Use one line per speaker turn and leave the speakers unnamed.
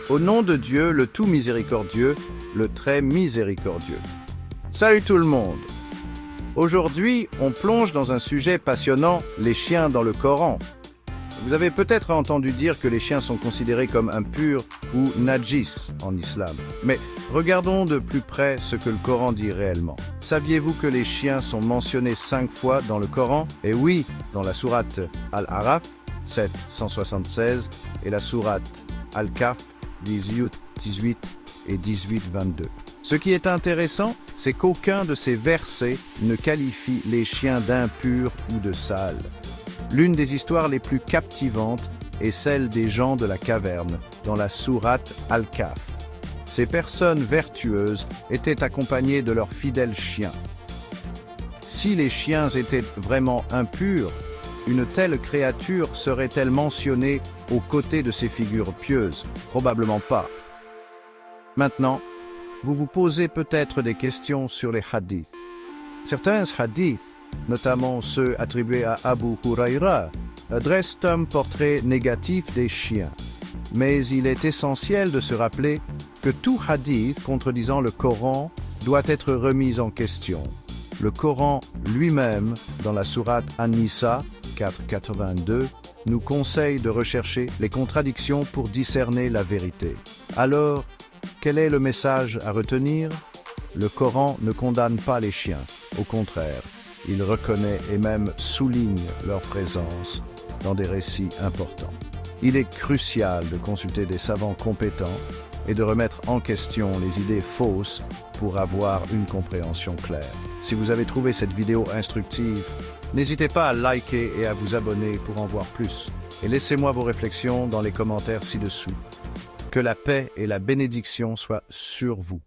Au nom de Dieu, le tout miséricordieux, le très miséricordieux. Salut tout le monde! Aujourd'hui, on plonge dans un sujet passionnant, les chiens dans le Coran. Vous avez peut-être entendu dire que les chiens sont considérés comme impurs ou najis en islam. Mais regardons de plus près ce que le Coran dit réellement. Saviez-vous que les chiens sont mentionnés 5 fois dans le Coran? Et oui, dans la sourate Al-Araf, 776, et la sourate Al-Kahf, 18 et 18-22. Ce qui est intéressant, c'est qu'aucun de ces versets ne qualifie les chiens d'impurs ou de sales. L'une des histoires les plus captivantes est celle des gens de la caverne, dans la sourate Al-Kahf. Ces personnes vertueuses étaient accompagnées de leurs fidèles chiens. Si les chiens étaient vraiment impurs, une telle créature serait-elle mentionnée aux côtés de ces figures pieuses? Probablement pas. Maintenant, vous vous posez peut-être des questions sur les hadiths. Certains hadiths, notamment ceux attribués à Abu Huraira, dressent un portrait négatif des chiens. Mais il est essentiel de se rappeler que tout hadith contredisant le Coran doit être remis en question. Le Coran lui-même, dans la sourate An-Nisa 4.82, nous conseille de rechercher les contradictions pour discerner la vérité. Alors, quel est le message à retenir? Le Coran ne condamne pas les chiens. Au contraire, il reconnaît et même souligne leur présence dans des récits importants. Il est crucial de consulter des savants compétents et de remettre en question les idées fausses pour avoir une compréhension claire. Si vous avez trouvé cette vidéo instructive, n'hésitez pas à liker et à vous abonner pour en voir plus. Et laissez-moi vos réflexions dans les commentaires ci-dessous. Que la paix et la bénédiction soient sur vous.